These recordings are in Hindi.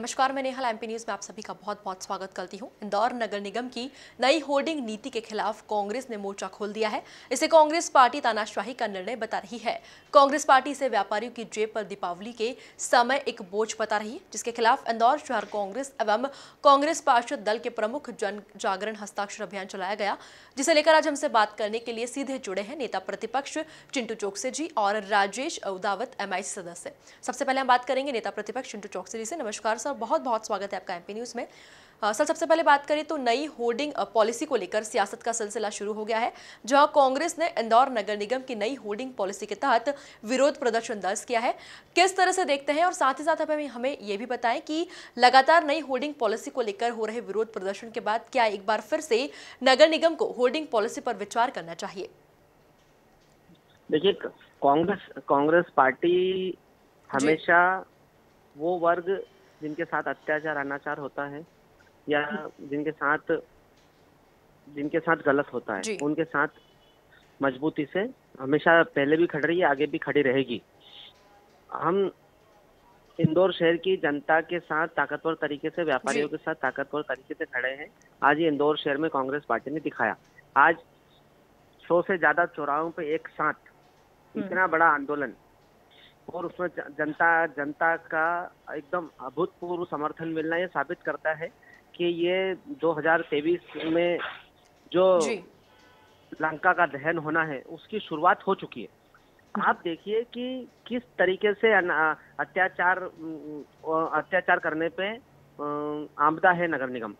नमस्कार, मैं नेहा एमपी न्यूज में आप सभी का बहुत बहुत स्वागत करती हूं। इंदौर नगर निगम की नई होर्डिंग नीति के खिलाफ कांग्रेस ने मोर्चा खोल दिया है। इसे कांग्रेस पार्टी तानाशाही का निर्णय बता रही है। कांग्रेस पार्टी इसे व्यापारियों की जेब पर दीपावली के समय एक बोझ बता रही है, जिसके खिलाफ इंदौर शहर कांग्रेस एवं कांग्रेस पार्षद दल के प्रमुख जन जागरण हस्ताक्षर अभियान चलाया गया, जिसे लेकर आज हमसे बात करने के लिए सीधे जुड़े हैं नेता प्रतिपक्ष चिंटू चोकसे जी और राजेश उदावत एमआईसी सदस्य। सबसे पहले हम बात करेंगे नेता प्रतिपक्ष चिंटू चोकसे जी से। नमस्कार सर, बहुत बहुत स्वागत है आपका एमपी न्यूज में। सर, सबसे पहले बात करें तो नई होर्डिंग पॉलिसी को लेकर सियासत का सिलसिला शुरू हो गया है, जहां कांग्रेस ने इंदौर नगर निगम की नई होर्डिंग पॉलिसी के तहत विरोध प्रदर्शन दर्ज किया है। किस तरह से देखते हैं, और साथ ही साथ हमें ये भी बताएं कि लगातार नई होर्डिंग पॉलिसी को लेकर हो रहे विरोध प्रदर्शन के बाद क्या एक बार फिर से नगर निगम को होर्डिंग पॉलिसी पर विचार करना चाहिए? देखिए, कांग्रेस पार्टी हमेशा वो वर्ग जिनके साथ अत्याचार अनाचार होता है या जिनके साथ गलत होता है, उनके साथ मजबूती से हमेशा पहले भी खड़ी रही है, आगे भी खड़ी रहेगी। हम इंदौर शहर की जनता के साथ ताकतवर तरीके से, व्यापारियों के साथ ताकतवर तरीके से खड़े हैं। आज ये इंदौर शहर में कांग्रेस पार्टी ने दिखाया। आज 100 से ज्यादा चौराहों पे एक साथ इतना बड़ा आंदोलन, और उसमें जनता का एकदम अभूतपूर्व समर्थन मिलना, ये साबित करता है कि ये 2023 में जो लंका का दहन होना है उसकी शुरुआत हो चुकी है। आप देखिए कि किस तरीके से अत्याचार करने पे आमदा है नगर निगम।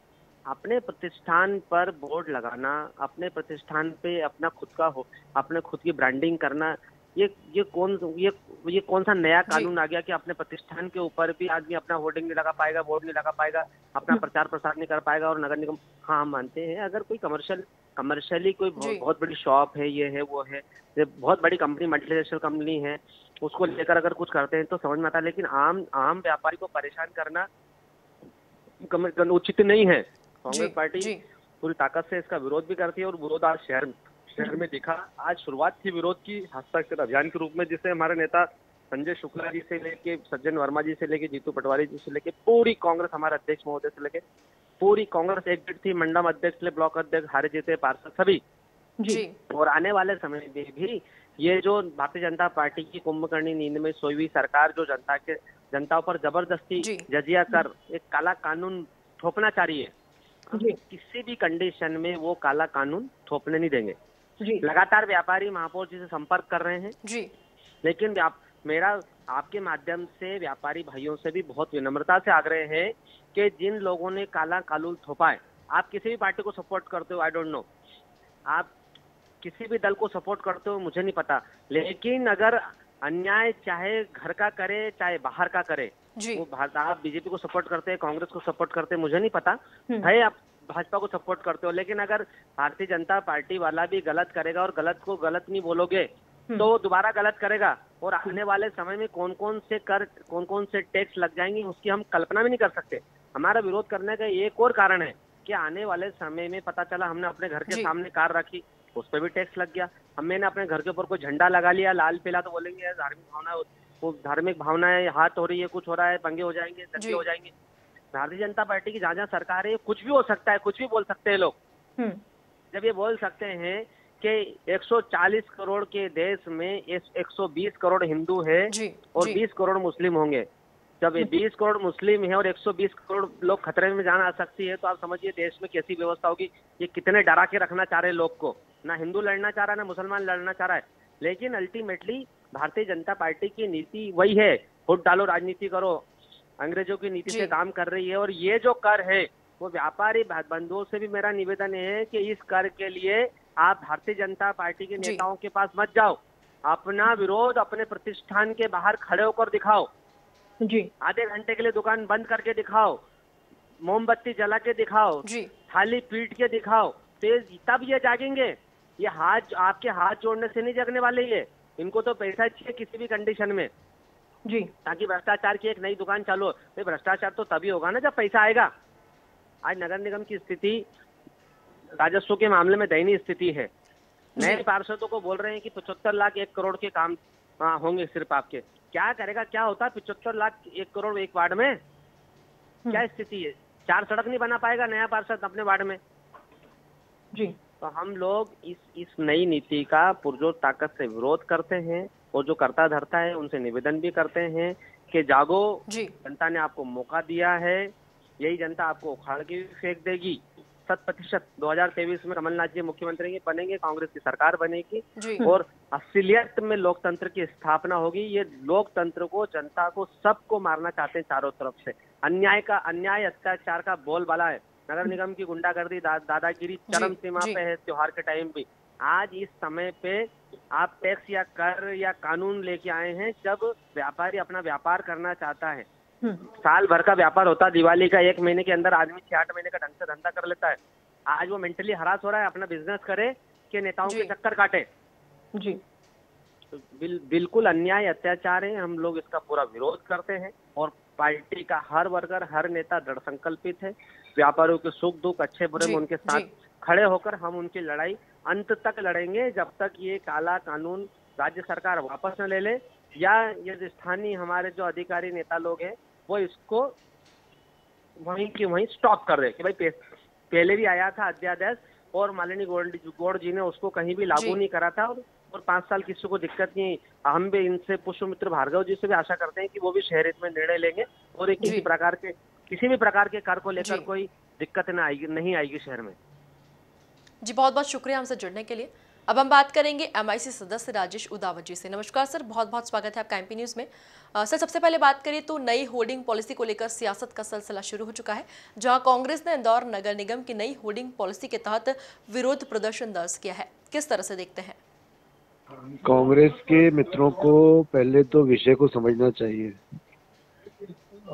अपने प्रतिष्ठान पर बोर्ड लगाना, अपने प्रतिष्ठान पे अपने खुद की ब्रांडिंग करना, ये कौन सा नया कानून आ गया कि अपने प्रतिष्ठान के ऊपर भी आदमी अपना होर्डिंग नहीं लगा पाएगा, बोर्ड नहीं लगा पाएगा, अपना प्रचार प्रसार नहीं कर पाएगा। और नगर निगम, हाँ, हम मानते हैं अगर कोई कमर्शियली कोई बहुत बड़ी शॉप है, ये है वो है, ये बहुत बड़ी कंपनी, मल्टीनेशनल कंपनी है, उसको लेकर अगर कुछ करते हैं तो समझ में आता है। लेकिन आम व्यापारी को परेशान करना उचित नहीं है। कांग्रेस पार्टी पूरी ताकत से इसका विरोध भी करती है, और विरोध आज शहर में दिखा। आज शुरुआत थी विरोध की हस्ताक्षर अभियान के रूप में, जिसे हमारे नेता संजय शुक्ला जी से लेके सज्जन वर्मा जी से लेके जीतू पटवारी जी से लेके पूरी कांग्रेस, हमारे अध्यक्ष महोदय से लेके पूरी कांग्रेस एकजुट थी। मंडल अध्यक्ष, ब्लॉक अध्यक्ष, हारे जीते पार्षद सभी जी। और आने वाले समय में भी ये जो भारतीय जनता पार्टी की कुंभकर्णी नींद में सोई हुई सरकार, जो जनता पर जबरदस्ती जजिया कर एक काला कानून थोपना चाह रही है, किसी भी कंडीशन में वो काला कानून थोपने नहीं देंगे। लगातार व्यापारी महापौर जी से संपर्क कर रहे हैं जी। लेकिन मेरा आपके माध्यम से व्यापारी भाइयों से भी बहुत विनम्रता से आग्रह है कि जिन लोगों ने काला कानून थोपा है, आप किसी भी पार्टी को सपोर्ट करते हो, आई डोंट नो, आप किसी भी दल को सपोर्ट करते हो, मुझे नहीं पता, लेकिन अगर अन्याय चाहे घर का करे चाहे बाहर का करे, वो आप बीजेपी को सपोर्ट करते हैं, कांग्रेस को सपोर्ट करते हैं, मुझे नहीं पता है, आप भाजपा को सपोर्ट करते हो, लेकिन अगर भारतीय जनता पार्टी वाला भी गलत करेगा और गलत को गलत नहीं बोलोगे तो वो दोबारा गलत करेगा। और आने वाले समय में कौन कौन से टैक्स लग जाएंगे उसकी हम कल्पना भी नहीं कर सकते। हमारा विरोध करने का एक और कारण है कि आने वाले समय में पता चला हमने अपने घर के सामने कार रखी, उस पर भी टैक्स लग गया। मैंने अपने घर के ऊपर कोई झंडा लगा लिया लाल पीला, तो बोलेंगे धार्मिक भावनाएं हाथ हो रही है, कुछ हो रहा है, पंगे हो जाएंगे, दंगे हो जाएंगे। भारतीय जनता पार्टी की जहाँ सरकार है, कुछ भी हो सकता है, कुछ भी बोल सकते हैं लोग। जब ये बोल सकते हैं कि 140 करोड़ के देश में 120 करोड़ हिंदू है और 20 करोड़ मुस्लिम होंगे, जब ये 20 करोड़ मुस्लिम है और 120 करोड़ लोग खतरे में जान आ सकती है, तो आप समझिए देश में कैसी व्यवस्था होगी। ये कितने डरा के रखना चाह रहे हैं लोग को, ना हिंदू लड़ना चाह रहा है, ना मुसलमान लड़ना चाह रहा है। लेकिन अल्टीमेटली भारतीय जनता पार्टी की नीति वही है, वोट डालो, राजनीति करो, अंग्रेजों की नीति से काम कर रही है। और ये जो कर है, वो व्यापारी बंधुओं से भी मेरा निवेदन है कि इस कर के लिए आप भारतीय जनता पार्टी के नेताओं के पास मत जाओ, अपना विरोध अपने प्रतिष्ठान के बाहर खड़े होकर दिखाओ जी। आधे घंटे के लिए दुकान बंद करके दिखाओ, मोमबत्ती जला के दिखाओ, थाली पीट के दिखाओ, तब ये जागेंगे। ये आपके हाथ जोड़ने से नहीं जगने वाले, ये इनको तो पैसा चाहिए किसी भी कंडीशन में जी, ताकि भ्रष्टाचार की एक नई दुकान चालू हो। भ्रष्टाचार तो तभी होगा ना जब पैसा आएगा। आज नगर निगम की स्थिति राजस्व के मामले में दयनीय स्थिति है। नए पार्षदों को बोल रहे हैं कि 75 लाख 1 करोड़ के काम होंगे सिर्फ आपके। क्या करेगा, क्या होता है 75 लाख 1 करोड़ एक वार्ड में? क्या स्थिति है? 4 सड़क नहीं बना पाएगा नया पार्षद अपने वार्ड में जी। तो हम लोग इस नई नीति का पुरजोर ताकत से विरोध करते हैं और जो करता धरता है उनसे निवेदन भी करते हैं कि जागो, जनता ने आपको मौका दिया है, यही जनता आपको उखाड़ के भी फेंक देगी। 100% 2023 में कमलनाथ जी मुख्यमंत्री बनेंगे, कांग्रेस की सरकार बनेगी और असलियत में लोकतंत्र की स्थापना होगी। ये लोकतंत्र को, जनता को, सबको मारना चाहते हैं चारों तरफ से। अन्याय अत्याचार का बोलबाला है। नगर निगम की गुंडागर्दी, दादागिरी चरम सीमा पे है त्योहार के टाइम भी। आज इस समय पे आप टैक्स या कर या कानून लेके आए हैं जब व्यापारी अपना व्यापार करना चाहता है। साल भर का व्यापार होता है, दिवाली का 1 महीने के अंदर आदमी 6-8 महीने का ढंग से धंधा कर लेता है। आज वो मेंटली हरास हो रहा है, अपना बिजनेस करे कि नेताओं के चक्कर काटे। जी तो बिल्कुल अन्याय अत्याचार है। हम लोग इसका पूरा विरोध करते हैं और पार्टी का हर वर्कर, हर नेता दृढ़ संकल्पित है। व्यापारियों के सुख दुख, अच्छे बुरे में उनके साथ खड़े होकर हम उनकी लड़ाई अंत तक लड़ेंगे, जब तक ये काला कानून राज्य सरकार वापस न ले ले या ये स्थानीय हमारे जो अधिकारी नेता लोग हैं वो इसको वहीं की वहीं स्टॉप कर दे कि भाई पहले भी आया था अध्यादेश और मालिनी गौड़ जी ने उसको कहीं भी लागू नहीं करा था और 5 साल किसी को दिक्कत नहीं। हम भी इनसे पुष्पमित्र भार्गव जी से भी आशा करते हैं कि वो भी शहर हित में निर्णय लेंगे और एक किसी भी प्रकार के कर को लेकर कोई दिक्कत नहीं आएगी शहर में। जी, बहुत बहुत शुक्रिया हमसे जुड़ने के लिए। अब हम बात करेंगे MIC सदस्य राजेश उदावत जी से। नमस्कार सर, बहुत बहुत स्वागत है आपका MP न्यूज़ में। सर, सबसे पहले बात करिए तो नई होर्डिंग पॉलिसी को लेकर सियासत का सिलसिला शुरू हो चुका है, जहां कांग्रेस ने इंदौर नगर निगम की नई होर्डिंग पॉलिसी के तहत विरोध प्रदर्शन दर्ज किया है। किस तरह से देखते हैं? कांग्रेस के मित्रों को पहले तो विषय को समझना चाहिए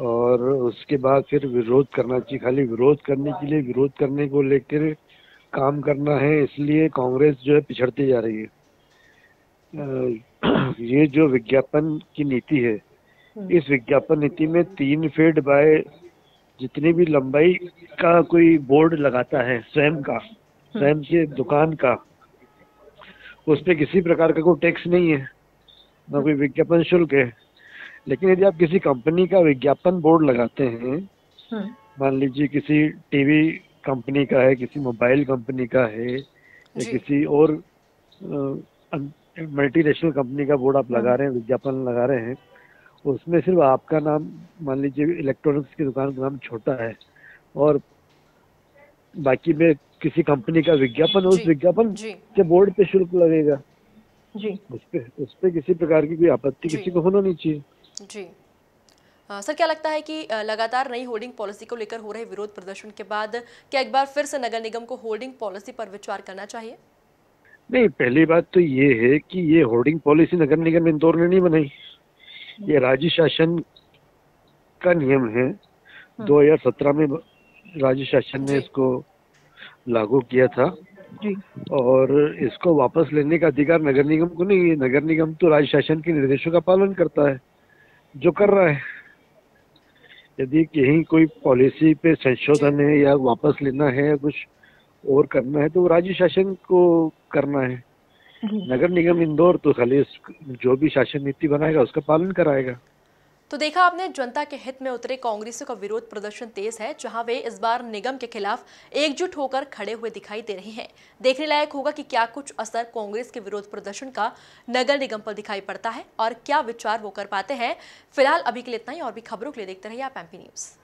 और उसके बाद फिर विरोध करना चाहिए। खाली विरोध करने के लिए विरोध करने को लेकर काम करना है, इसलिए कांग्रेस जो है पिछड़ती जा रही है। ये जो विज्ञापन की नीति है, इस विज्ञापन नीति में 3 फीट बाय जितनी भी लंबाई का कोई बोर्ड लगाता है स्वयं के दुकान का, उस पे किसी प्रकार का कोई टैक्स नहीं है, ना कोई विज्ञापन शुल्क है। लेकिन यदि आप किसी कंपनी का विज्ञापन बोर्ड लगाते हैं, मान लीजिए किसी टीवी कंपनी का है, किसी मोबाइल कंपनी का है या किसी और मल्टीनेशनल कंपनी का बोर्ड आप लगा रहे हैं, विज्ञापन लगा रहे हैं, उसमें सिर्फ आपका नाम, मान लीजिए इलेक्ट्रॉनिक्स की दुकान का नाम छोटा है और बाकी में किसी कंपनी का विज्ञापन, उस विज्ञापन के बोर्ड पे शुल्क लगेगा। उस पे किसी प्रकार की कोई आपत्ति किसी को होना नहीं चाहिए। जी सर, क्या लगता है कि लगातार नई होर्डिंग पॉलिसी को लेकर हो रहे विरोध प्रदर्शन के बाद क्या एक बार फिर से नगर निगम को होर्डिंग पॉलिसी पर विचार करना चाहिए? नहीं, पहली बात तो ये है कि ये होर्डिंग पॉलिसी नगर निगम इंदौर ने नहीं बनाई, ये राज्य शासन का नियम है। 2017 में राज्य शासन ने इसको लागू किया था और इसको वापस लेने का अधिकार नगर निगम को नहीं है। नगर निगम तो राज्य शासन के निर्देशों का पालन करता है, जो कर रहा है। यदि कहीं कोई पॉलिसी पे संशोधन है या वापस लेना है या कुछ और करना है तो राज्य शासन को करना है। नगर निगम इंदौर तो खाली जो भी शासन नीति बनाएगा उसका पालन कराएगा। तो देखा आपने, जनता के हित में उतरे कांग्रेसियों का विरोध प्रदर्शन तेज है, जहां वे इस बार निगम के खिलाफ एकजुट होकर खड़े हुए दिखाई दे रहे हैं। देखने लायक होगा कि क्या कुछ असर कांग्रेस के विरोध प्रदर्शन का नगर निगम पर दिखाई पड़ता है और क्या विचार वो कर पाते हैं। फिलहाल अभी के लिए इतना ही, और भी खबरों के लिए देखते रहिए आप MP न्यूज़।